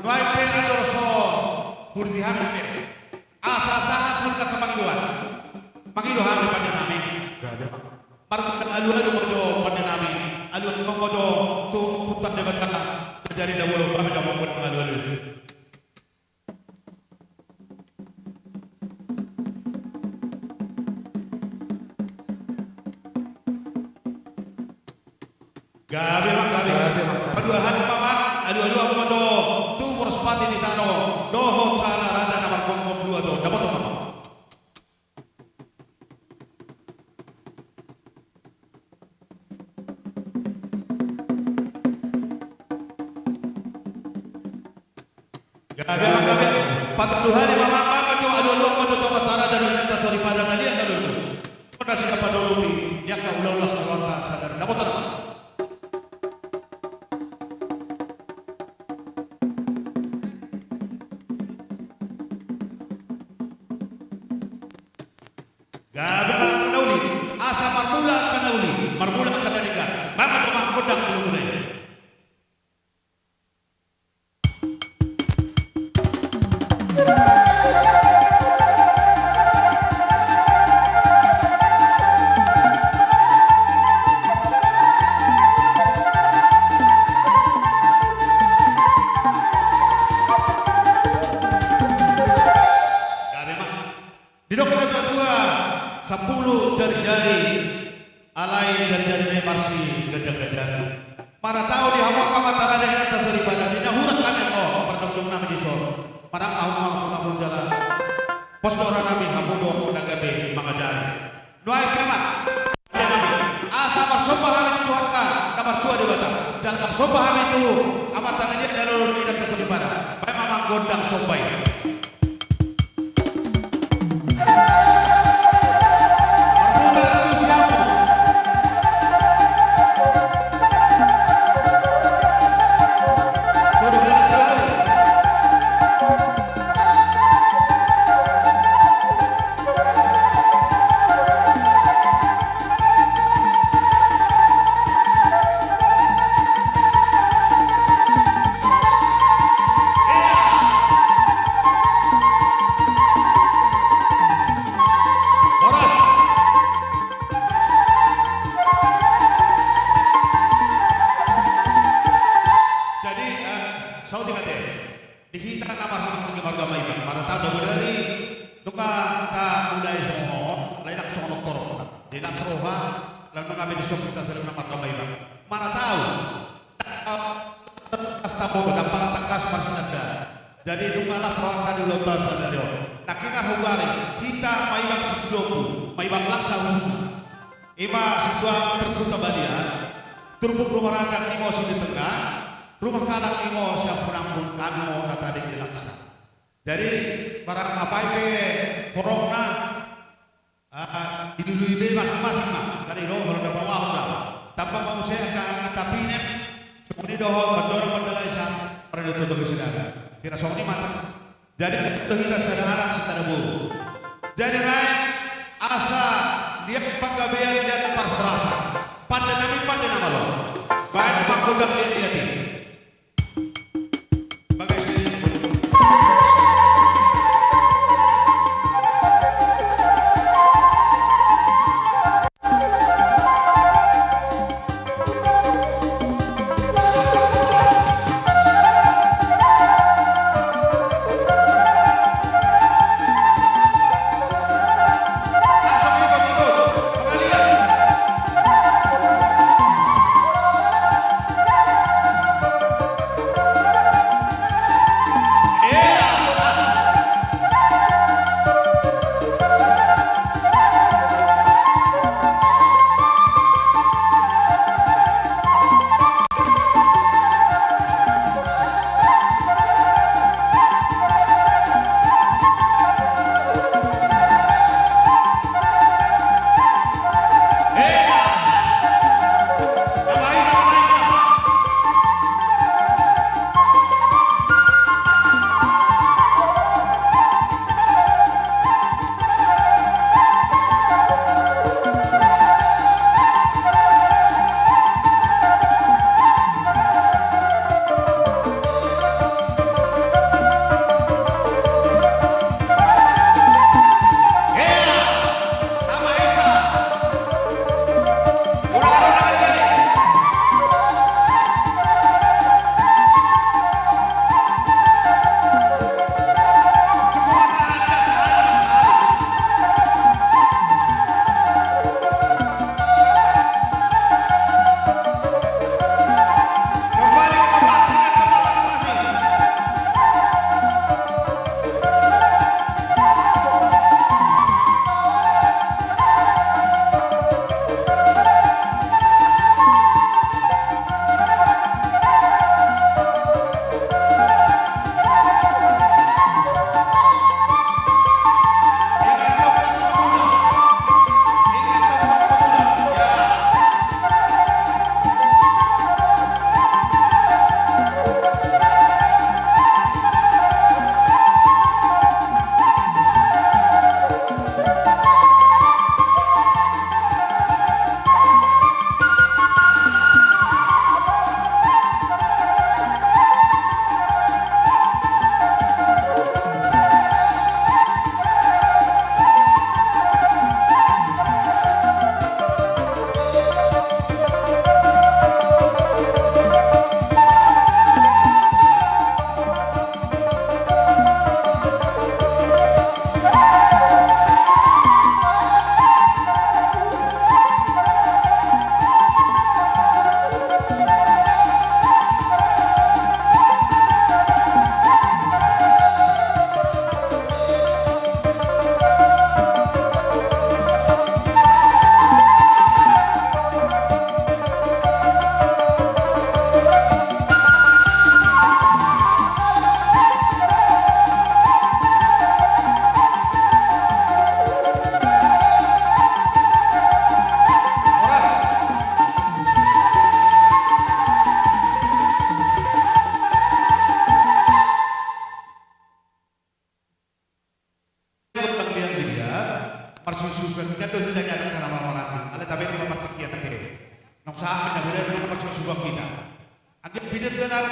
Nuai pe adorso kurdihan pe. Asa sahat sudah kemangiduan. Mangiduhan pada nami. Parut alu-alu mojo pada nami. Alu mojo tu putar debat kata. Jadi dahulu kami dah membuat alu-alu. Gabe mak gabe. Aduhan paman, adu-adu aku modo. Tu berspati di tano. Doho sana rada nama kongkong dua do. Dapat apa? Gabe mak gabe. Patuhan di mama mama tu adu-adu aku modo tu matara dari neta sorry pada tadi yang dulu. Pada siapa dulu ni? Ya kau ulah sarwata sadar. Dapat apa? Gabe kanauli, asa marmula kanauli, marmula kanaliga. Mama teman kodang belum mulai. Gabe mah, didok tua 10 jari-jari alai jari-jari marsi gajah-gajah. Para tahu di hawa kamatara dengan terseripada di dahurat kami oh pertolong nama di sor. Para awam pun jalan. Pos orang kami hamudo nagabe mangajari. Nuai kemat. Asa bersombah kami tuhankan kamar tua di bata. Dalam bersombah kami itu amatan dia dalam tidak terseripada. Baik mamang gondang sombai. Lalu kami disebut kita nama kami bang. Mana tahu? Astaga, dapat takas masnada. Jadi dungalah seorang tadi lontar sadario. Nakinga hugari kita maibang sedoku, maibang laksa husna. Ima sebuah perkuta badian. Turbuk rumah rakyat emosi di tengah. Rumah kalak emosi yang penampung kami mau kata di laksa. Jadi para apa itu corona dulu ide masing-masing mah dari roh kalau dapat wah dah tanpa mau saya akan tapi ini cuma di dohon berdorong berdalai sah pada ditutup sedara kira soalnya macam jadi itu kita sederhana secara buruk jadi naik asa lihat penggabean lihat perserasa pada nama lo baik menggodang dia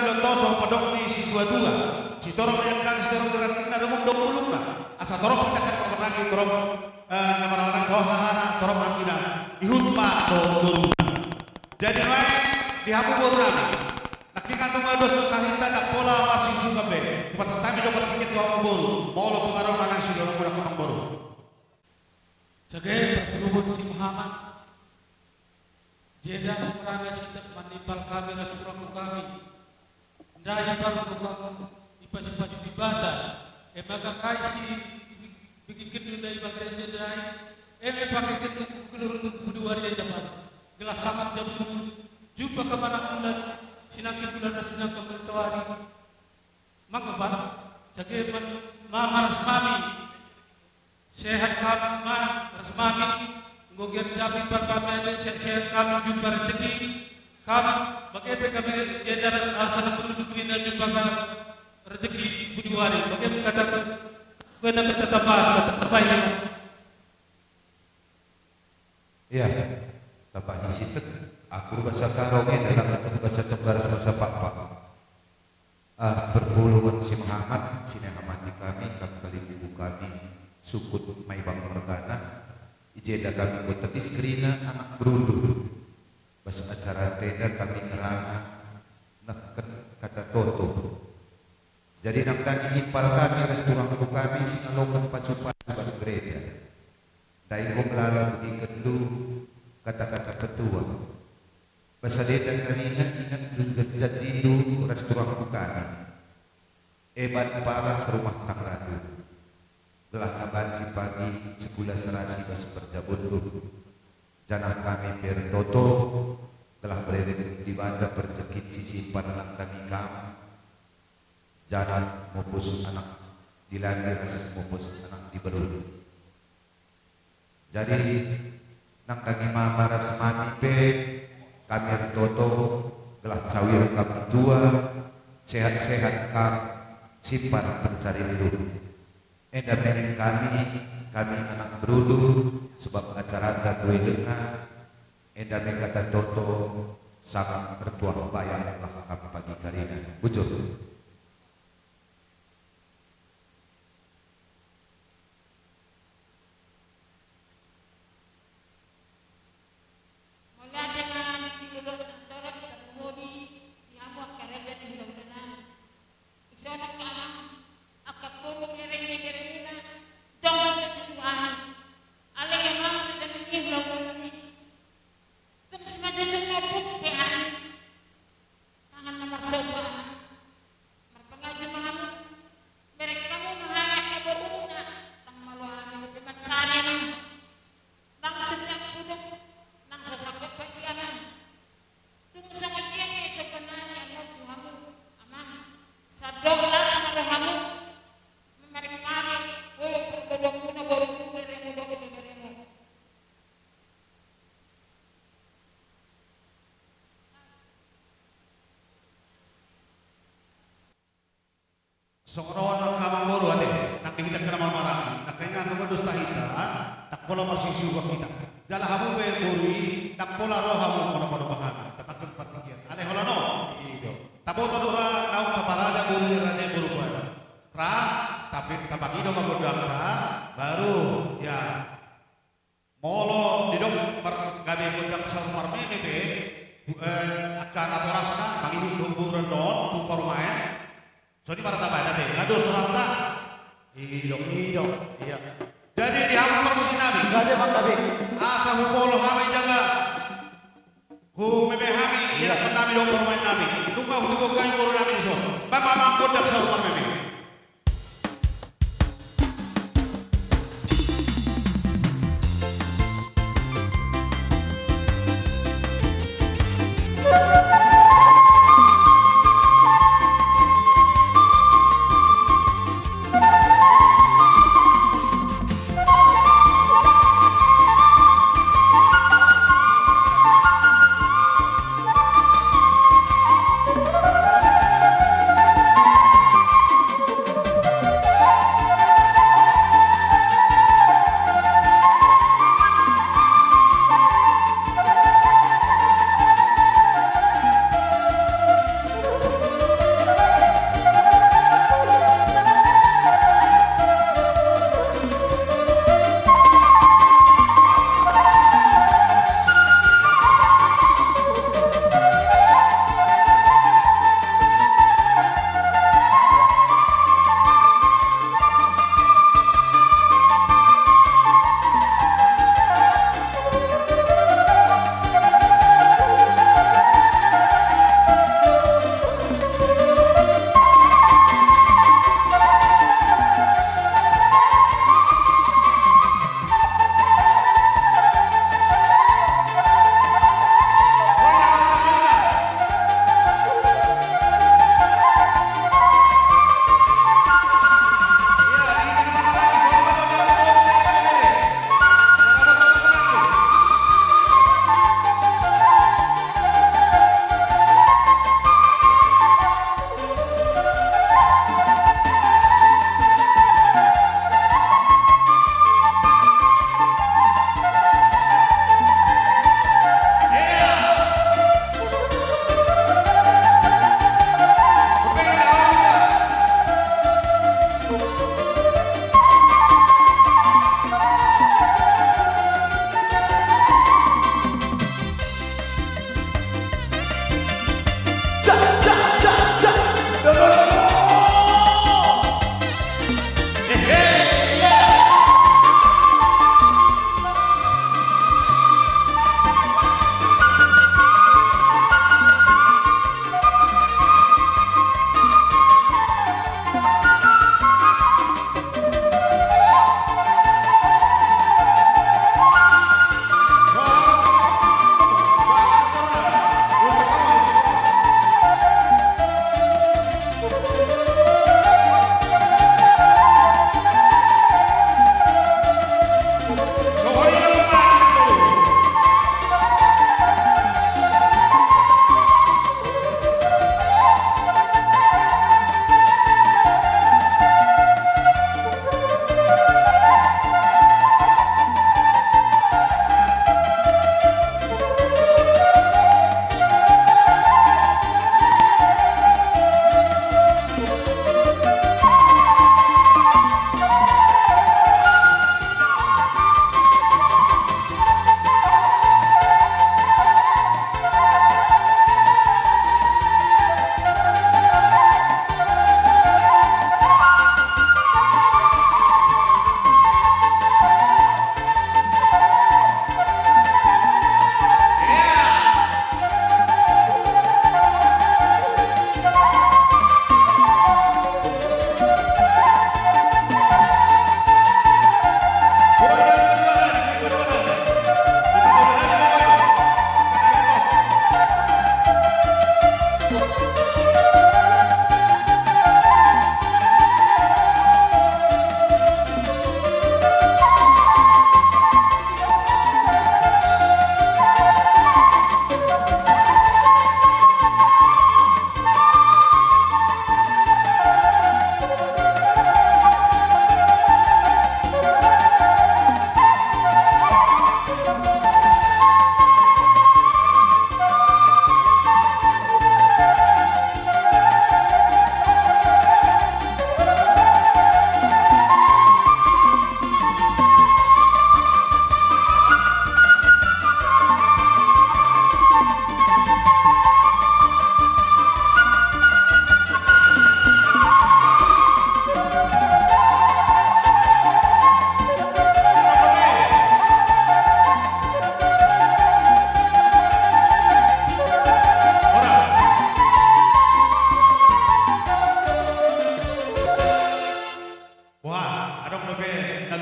lototo podok ni si tua-tua. Si torong yang si torong dengan kita rumum dong ulung lah. Asa torong kita kan permenangi torong orang-orang tohana torong angina. Ihutma dong. Jadi wae dihapu baru nabi. Nakikan tunggu dos kahita dak pola masih suka be. Pada tapi do bertiket kau baru. Mau lo pengaruh nang si dorong kurang kurang baru. Jaga perluhun si Muhammad. Jeda kurang sitak manipal kami rasuraku kami. Ndaya palu kamu ipas-ipas ibadah. Maka kaisi bikin kedua dari gereja dari. Pakai kedua kedua dia dapat. Gelas sangat jauh. Jumpa kemana bulan. Sinangkin bulan dan sinangkan bertawari. Maka pak, jaga mama rasmami. Sehat kami mama rasmami. Ngogir jamin par kami ada sehat kami jumpa rezeki. Kami bagaimana kami jadar asal penduduk ini jumpa rezeki budiwari. Bagaimana kata gue nak kata baik. Iya, tapak isitek. Aku bahasa karonge dalam bentuk bahasa Tenggaras bahasa Pak. Berpuluhan si Muhammad, si Muhammad kami kali ibu kami sukut Maibang Morgana. Ijeda kami kota diskrina anak berundur. Bahasa acara tenda kami kerana neken kata Toto. Jadi nak tanya hipal kami restoran kami sinalokan pasupan bahasa gereja. Daigom lalang di kendu kata-kata petua. Bahasa deda karina ingat gejat itu restoran kami. Ebat paras rumah tangradu. Gelah nabanci pagi sebulan serasi bas perjabundu. Janah kami bertoto. Gelah berada di banda percekit sisi panelang dami kami. Janah mupus anak dilangir mupus anak diberul. Jadi nang dagi mama rasmani pe kami toto gelah cawir kami tua sehat-sehat kami simpan pencari hidup. Enda mening kami anak berudu sebab acara anda dua dengar. Enda kata toto sangat tertua bayang lah kami pagi karina. Bujur. Sokron kamang boru ate, nak dihidak kena marang, nak kaingan nunggu dos tahita, nak pola marsi suka kita. Dalam hamu beri, nak pola roh hamu pola bahan, tepat partikian. Ale holano, tabo tadura kau taparaja boru raja boru buana. Ra, tapi tapakido magodang baru ya. Molo didok gabe godang salmar meme akan atorasna bagi humburan don tu main. Jadi para tambah nanti, ngadur surata, hidup. Iya. Jadi di hamu permusi nabi. Gak ada mak nabi. Asa hukul hami jaga, meme hami, ira kendami dong permain nabi. Tunggu tunggu kain buru nabi di sana. Bapak mangkut dak sarwan meme.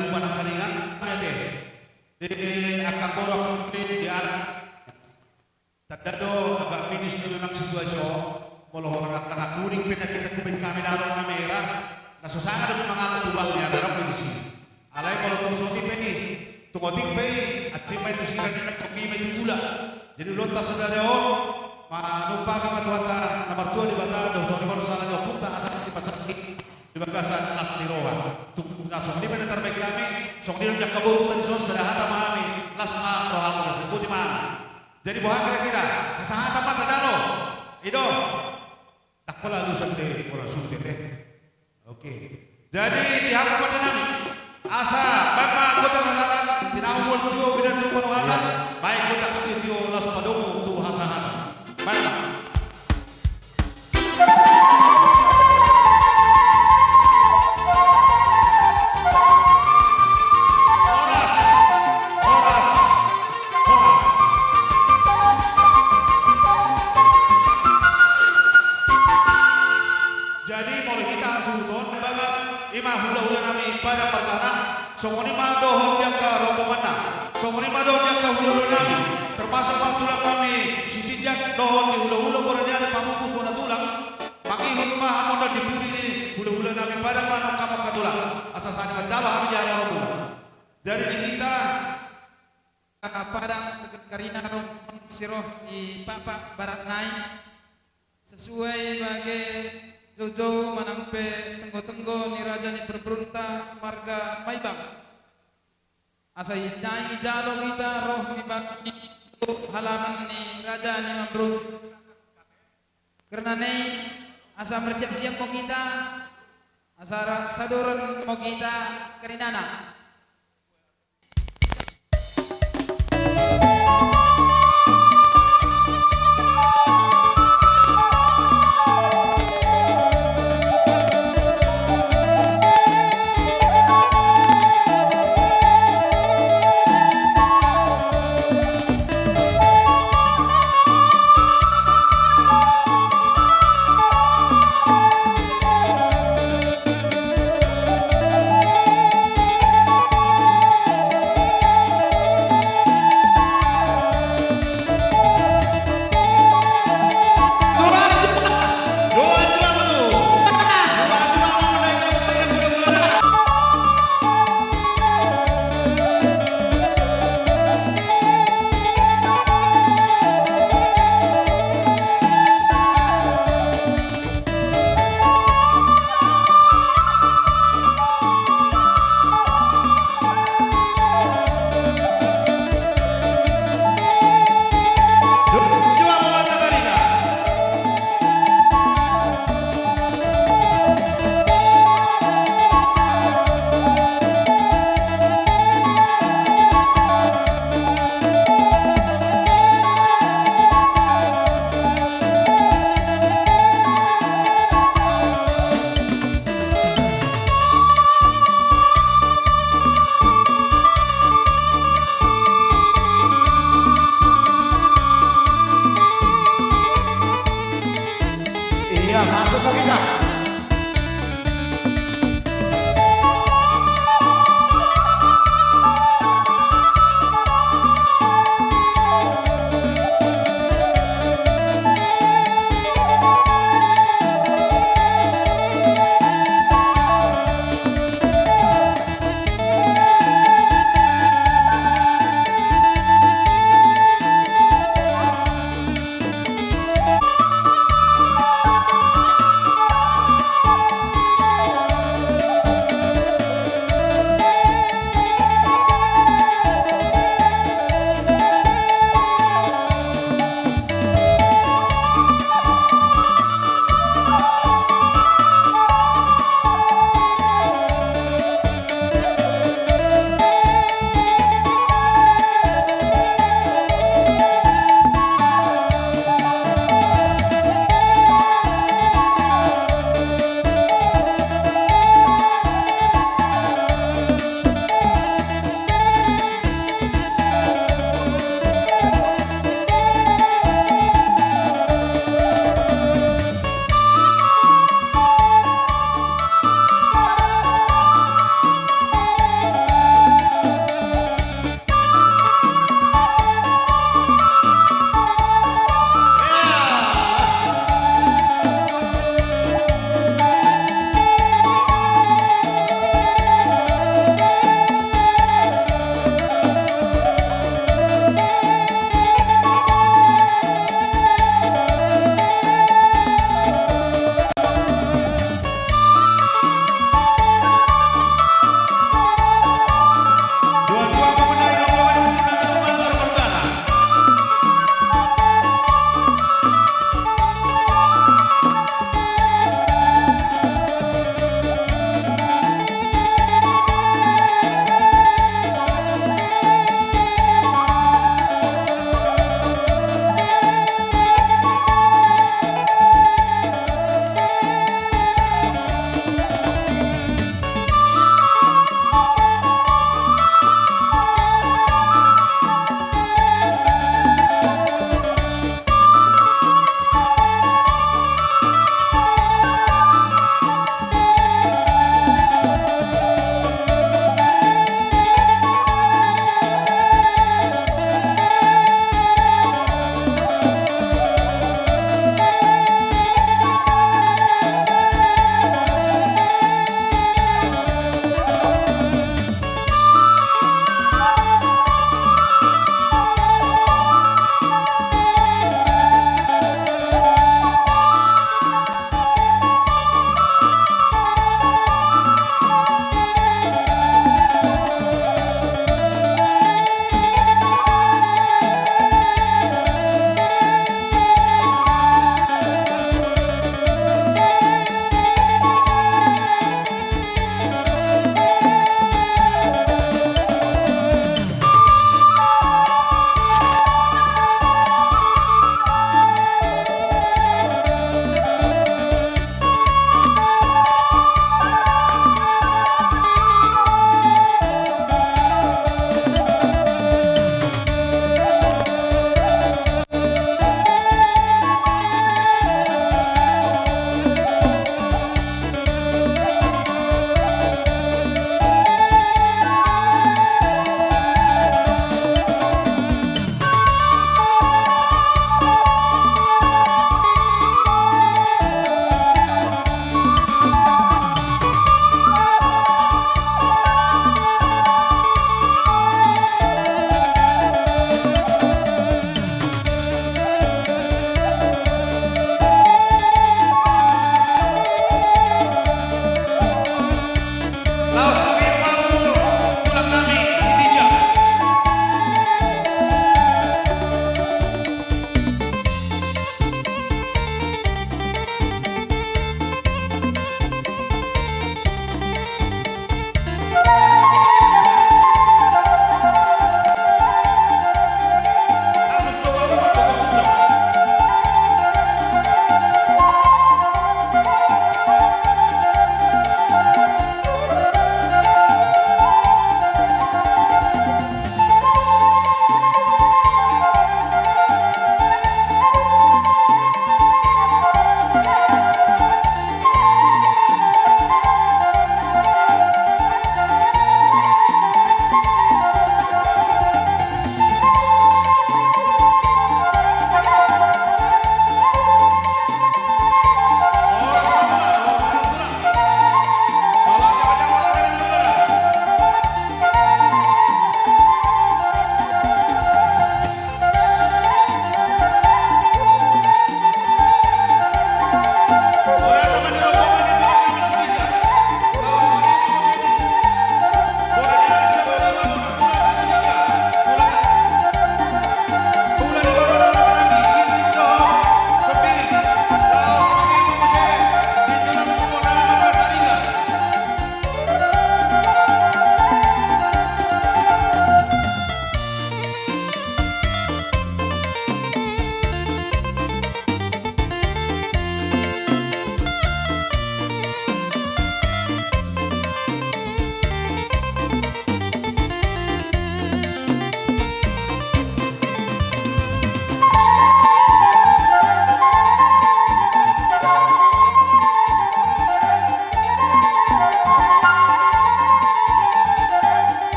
lupa ng kalinga. Di akan borok di anak. Tadado agak minis dulu ng sitwasyon. Molohon ang kanakuning pinakita-kupin kami naroon na mera. Nasusangan ng mga tubang niya darap polisi. Alay kalau tungsoki peni. Tungotik pe at simay to sila nila kumimay tugula. Jadi lontas sa daon. Manumpa ka matuwata na martua di bata. Doon sa salah nyo punta asa di pasakit. Di bagasan las di rohan. Tungga song di mana terbaik kami. Song di nunyak kaburutan son sa lahat ang mami. Las ma rohan mo na buti mami. Jadi buha kira-kira. Kasahatan mata dalo. Ido. Tak pala lusan de orang sultan deh. Oke. Jadi dihapus pada nami. Asa bapa kota kasaran tinawul tio binatu manuhalan. Baik kota studio las padomo tu hasahan. Mana? Songoni madohon yang ka rombongan na. Songoni madohon yang ka hulu nami. Termasuk patulang kami. Sitijak dohon di hulu-hulu korang ada pamupu korang tulang. Pangihut maha moda dipuri ni hulu-hulu nami pada manok kamu katulang. Asasani mendalah kami jari rombongan. Dari di kita Padang dekat Karina Rombongan Siroh di Papa Barat Naik. Sesuai bagi Jojo manangpe tenggo-tenggo ni raja ni berberunta marga Maibang. Asai nyai jalo kita roh ni bagi halaman ni raja ni memberut. Karena ni asa bersiap-siap mau kita asa saduran mau kita kerinana.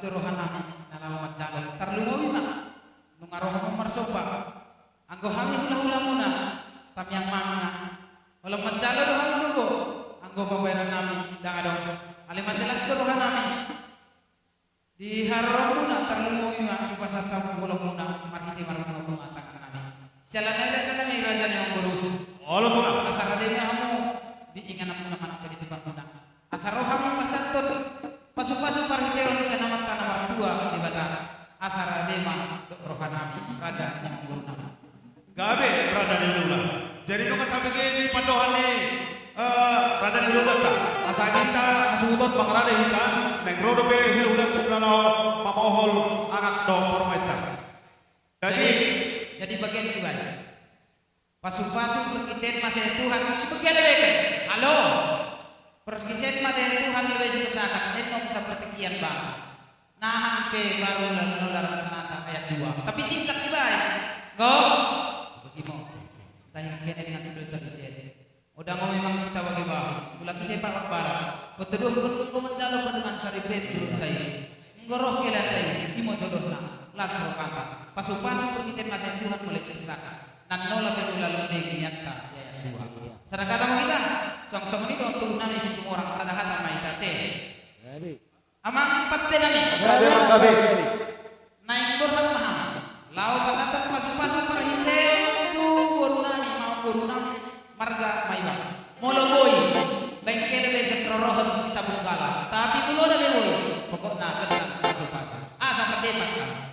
rohanami nalawa macalo tarlumawi ma nungaroha mo marsopa anggo hami hula-hula muna tamyang mamna walang macalo rohan dugo anggo pabayaran nami dangadong ali macalas rohanami di harro muna tarlumawi ma ipasata mo muna marhiti marunong mo atakan nami jalan ada kan nami raja yang guru Olo tuna. asar ademe hamu diingan mo naman ang pinitipan muna asar rohami pasatun pasu-pasu parhiteon sa naman tanah tua di bata asar adema rohanami raja yang guru nama Gabe Raja Nilula. Jadi nung katabi di pandohan ni Raja Nilula ta. Asani ta suudot pangrade hita mengrodo be hilulan tuplano mamohol anak do pormeta. jadi bagian si baik pasu-pasu perkiten masih Tuhan sebagian lebih halo perkisen mata Tuhan lebih sesakan etno bisa pertekian bang nahan pe baru lalu sanata ayat 2 tapi singkat si baik go begimo tahin kene dengan sebelum isen udah mau memang kita bagi bahu ulah kita pak barat petuduh berkumpul mencalo dengan saripe beruntai ngoroh kelatai imo jodohna lasro kata pasu-pasu perkiten masih Tuhan mulai sesakan nan nola pe lalu nyata ayat 2 sana kata mau kita song-song ini untuk nami situ orang sadahata maitate amang patte nami Gabe. naik burhan maham lau pasatan pasu-pasu perhite tu guru nami marga maiba molo boy bengkele bengkel rorohon sita bunggala tapi pulo ada boy pokokna genang pasu-pasu sampai depas kan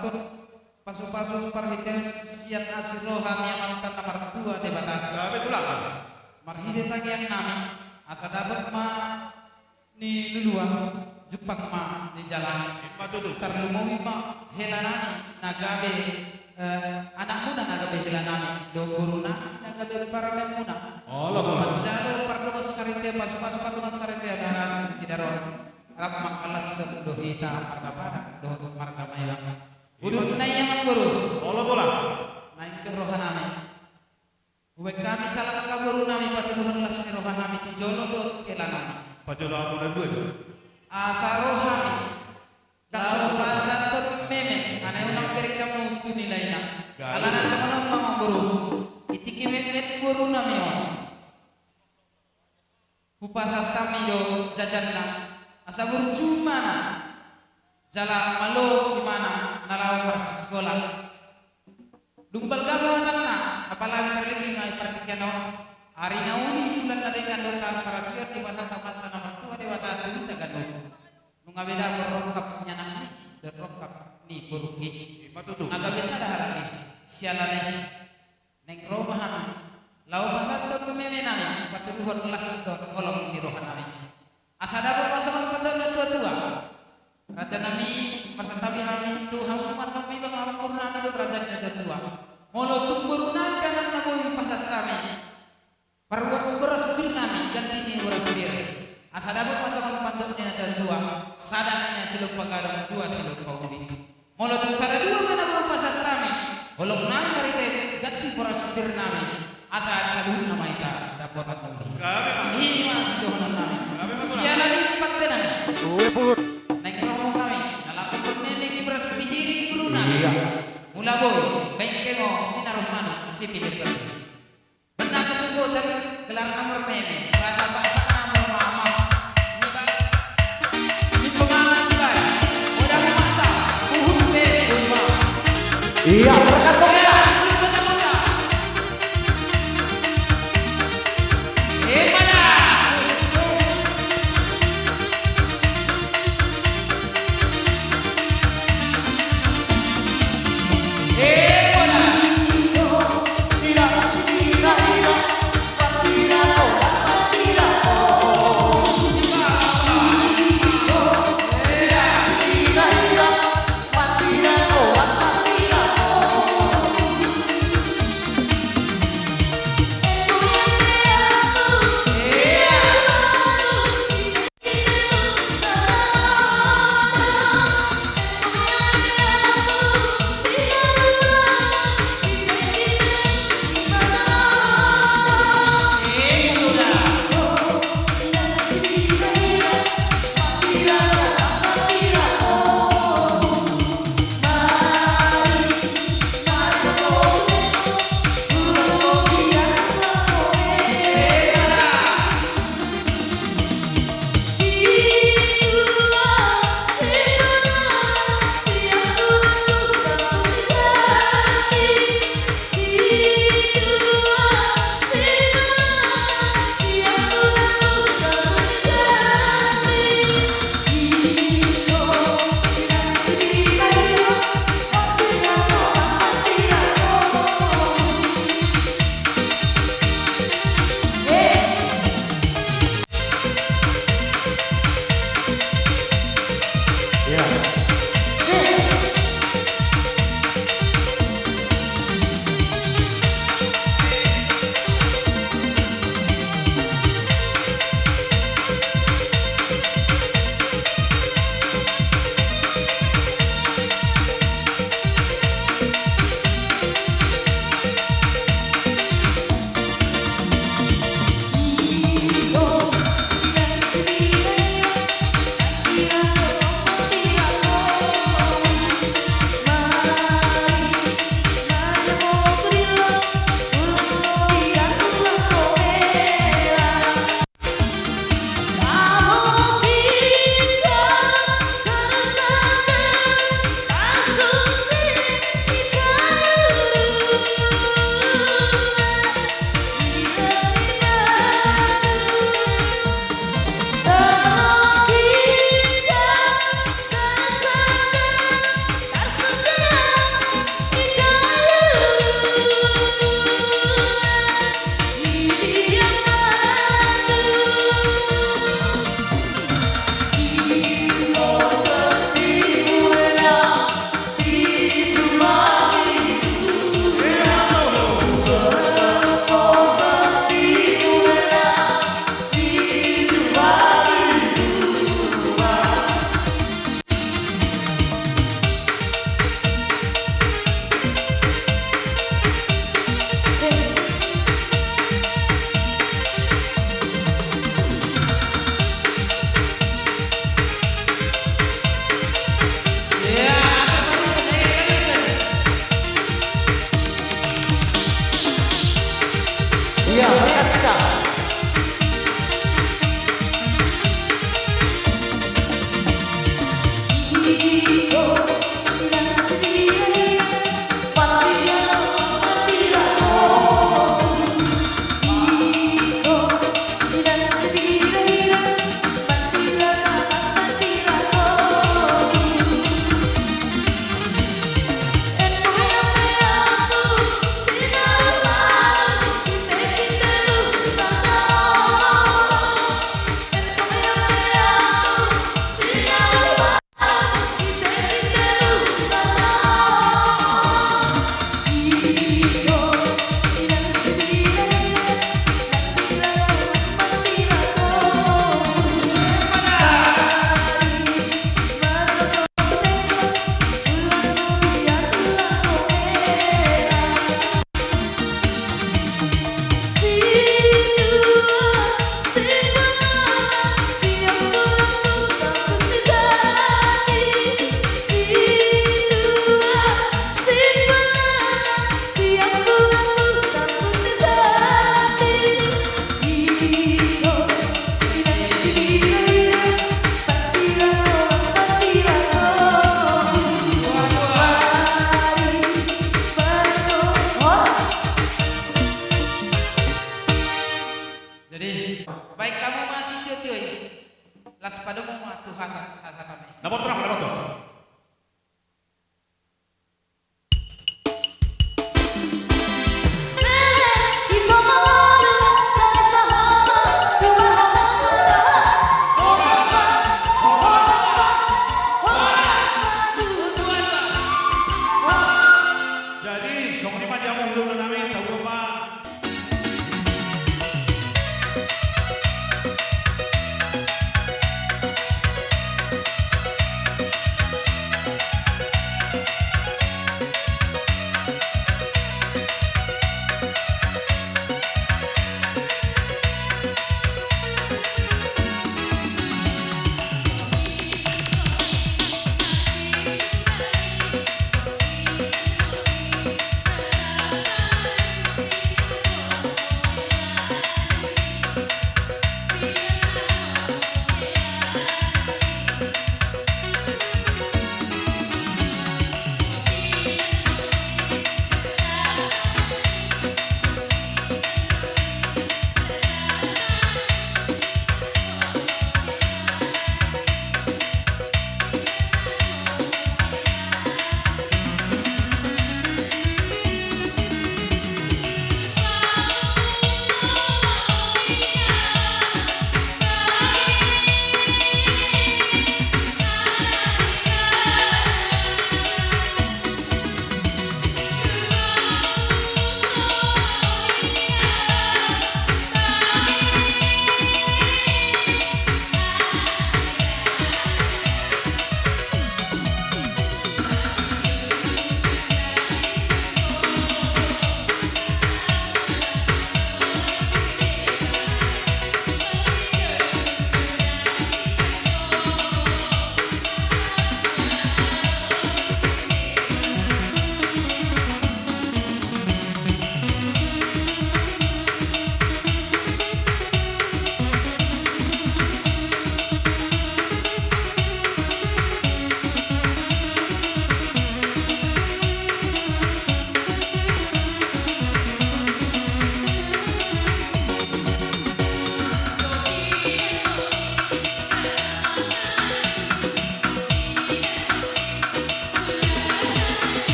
pasatun pasu-pasu perhitian siang asir rohani yang mantan nomor 2 di Batak. Kami tulang. Marhide tagian nami asa dapat ma ni luluan jupak ma di jalan Hikmah tutup. terlumumi ma helanami nagabe anak muda nagabe helanami do guruna nagabe para memuna Allah tulang. jalo pardo sarite pasu-pasu pardo sarite ada sidaron rap makalas do hita marga pada do marga mayang udun nayang guru Allah tulang. naik ke rohanami Uwe kami salah kaburu nami patuhan lasni rohanami tijolo do kelanami Pajola muda dua itu. asa rohani lalu pasatun meme ane unang beri kamu tu nilainya alana sama mama guru itiki met guru nami o upasat kami do jajanna asa guru cumana jala malo dimana nalau sekolah Dumbal gaba matangna apalagi terlebih mai pertikano hari nauni bulan nalaikan dotan para siar di pasal tamat tanah matua dewata tu tagano nunga beda berrokap nyanang berrokap ni buruki Hikmah tutup. naga biasa dah harap ni sialane neng romahan lau pasal tu memenami patuduhon las don kolong di rohanami asada berpasangan paton tua-tua Raja Nabi Marsatabi Hamid Tuhan Umar kami bang awak kurna do raja ni tua molo tumburuna kanan naboy pasat kami parwa beras nami ganti ni beras bir asada berpasangan paton ni tua sadananya siluk pagadang 2 siluk kaubi molo tung sada 2 kana pasat kami holok nami marite ganti beras bir nami asa sadun nama ita dapotan nabi Kami ini mas dohon nami Kami mah siala lipat nami Put. naik romo kami nalakukan meme kibras pihiri kuruna mula boy bengke mo sinaruh manu si pihir terus benar kesubutan gelar nomor meme bahasa bapak nomor mama ini pengalaman sih udah masa uhun be rumah Iya, berkat pemerintah. Tira,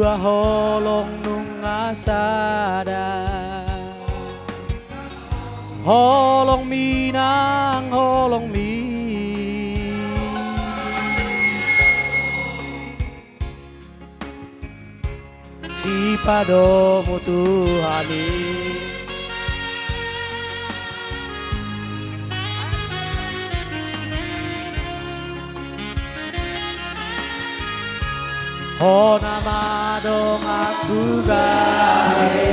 Dua holong nungasada holong minang holong mi di padomu Tuhani oh nama dong aku gawe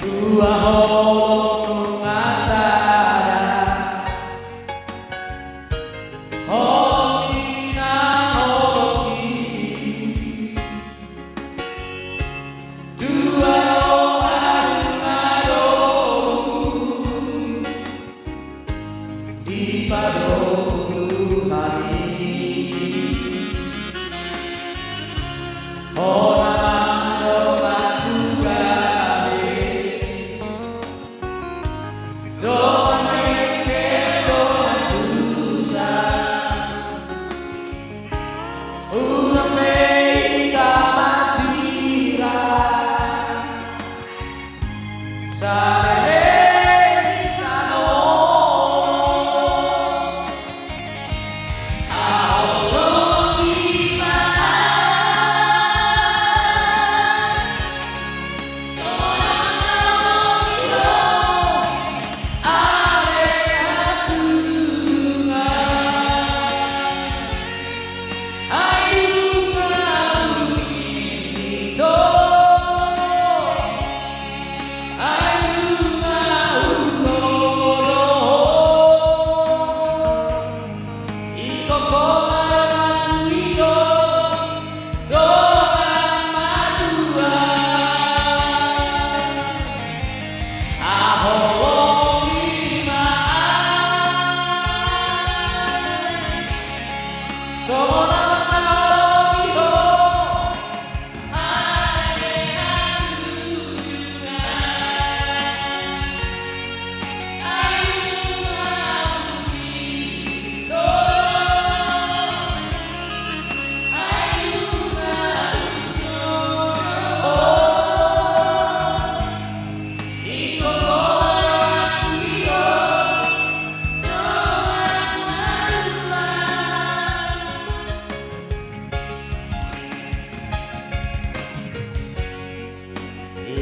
dua holong ngasada holong minang holong mi dua holong ngadomu di padomu Tuhani oh nama dong aku gawe doa meke doa susah urang meika masira sarene kano Allah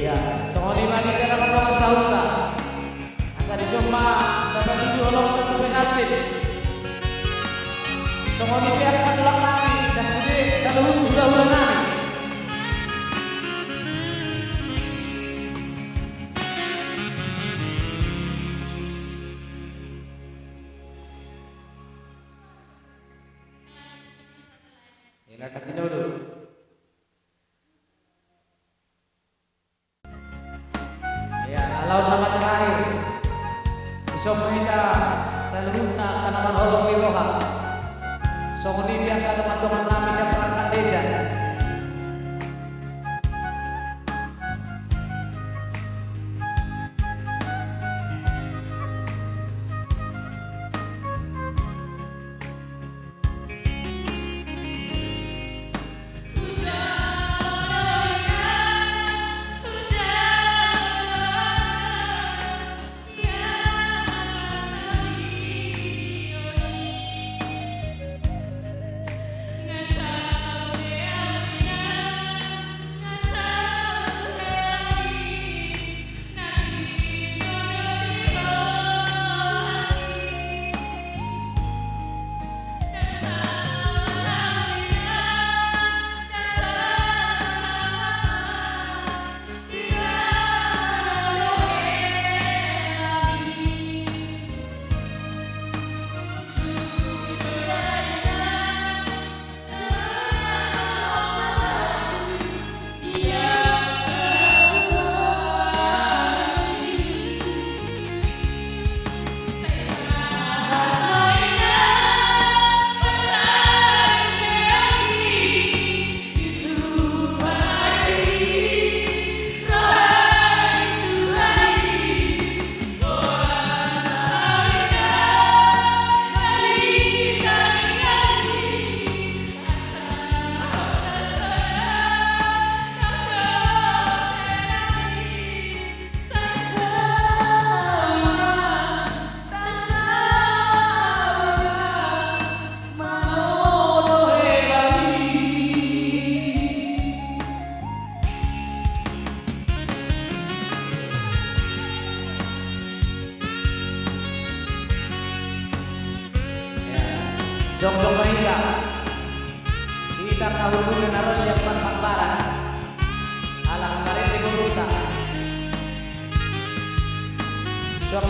iya, songoni lagi kan akan bawa sauta. Asa di Soma dapat diolong ke PKT. Songoni pihak katulak nami, sasude saluhur udah nami. Ila katino dulu. Laut nama terakhir Isomika Saluna Kanaman Holong Liroha Songoni biang teman-teman nami siapa perangkat desa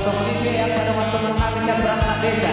Songonipia yang teman-teman kami siap berangkat desa.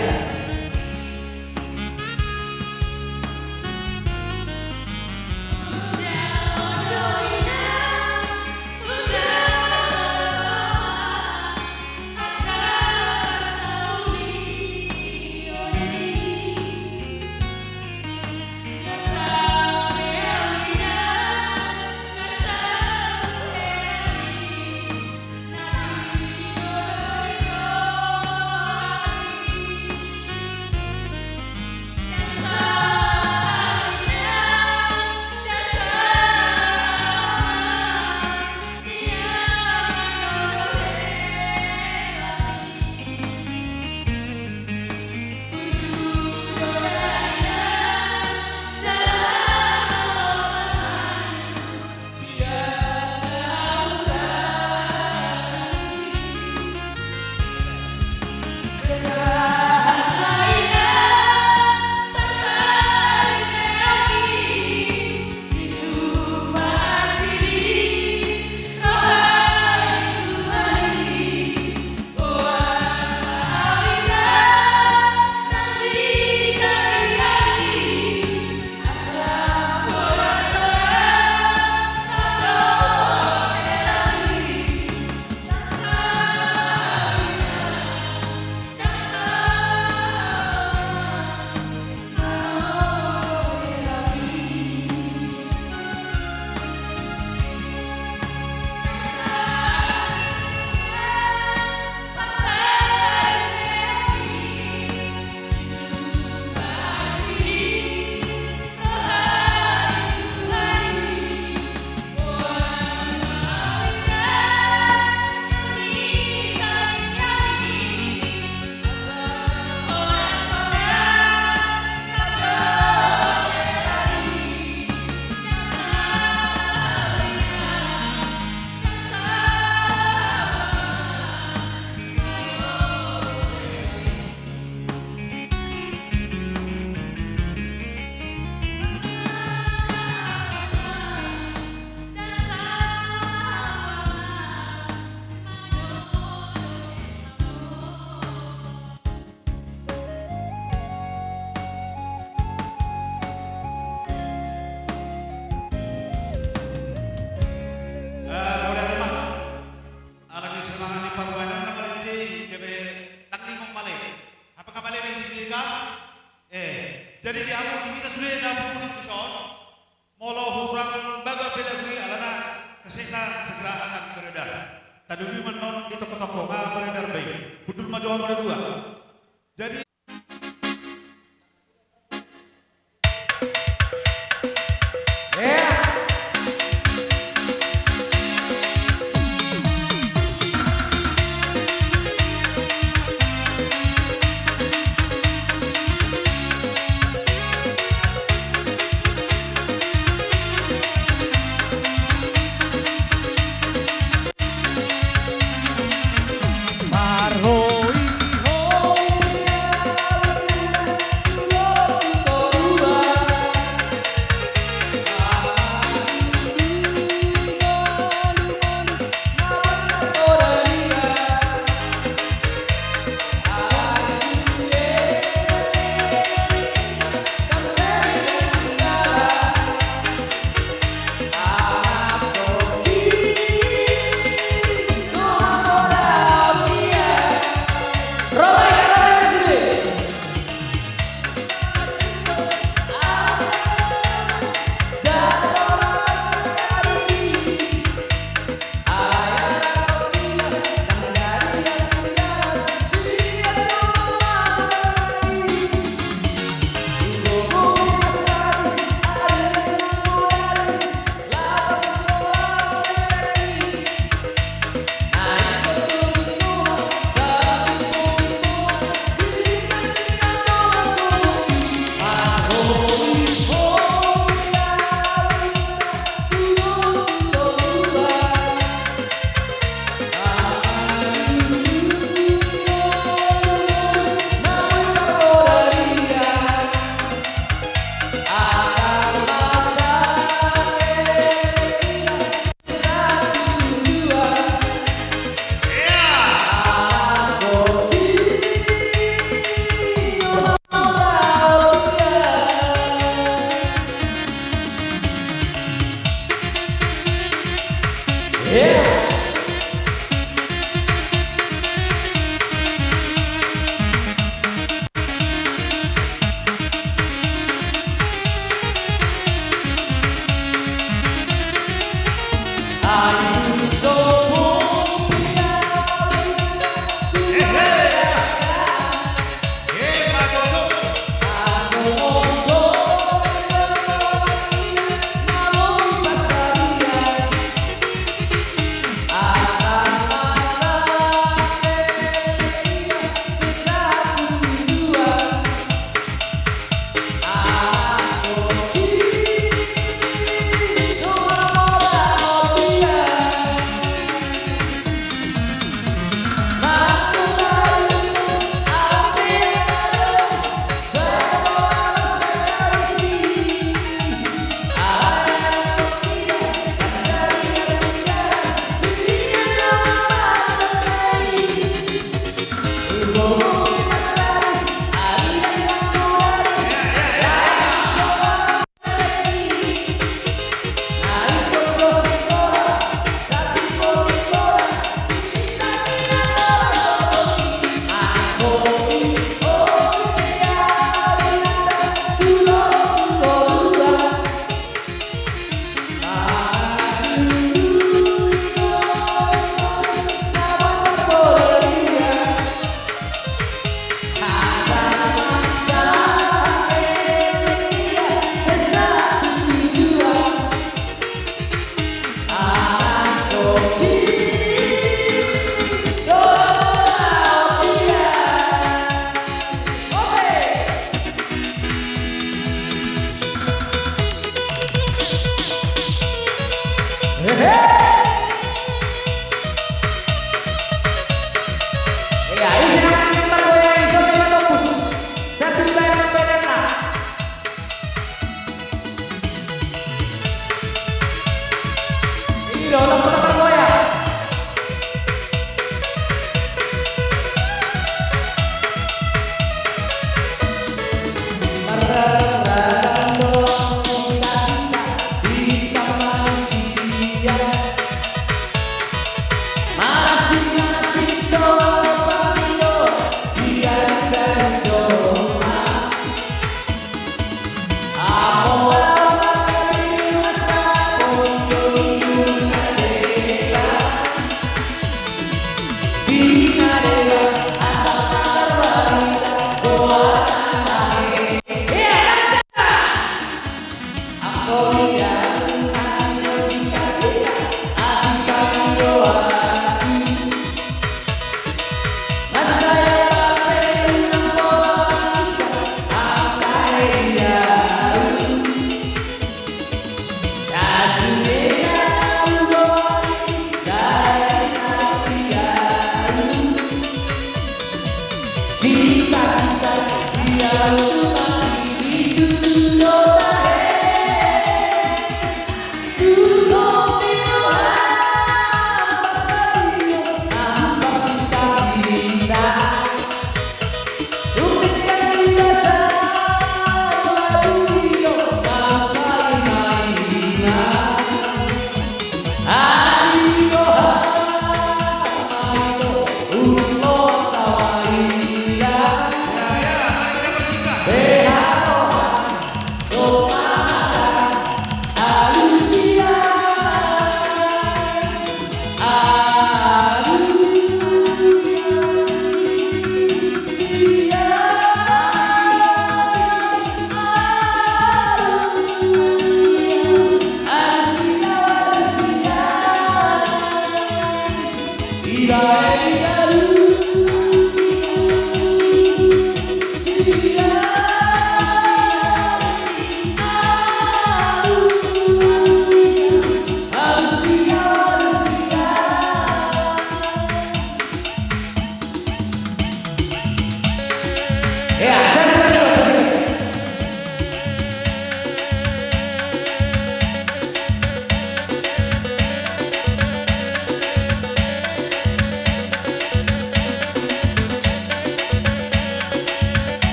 Ini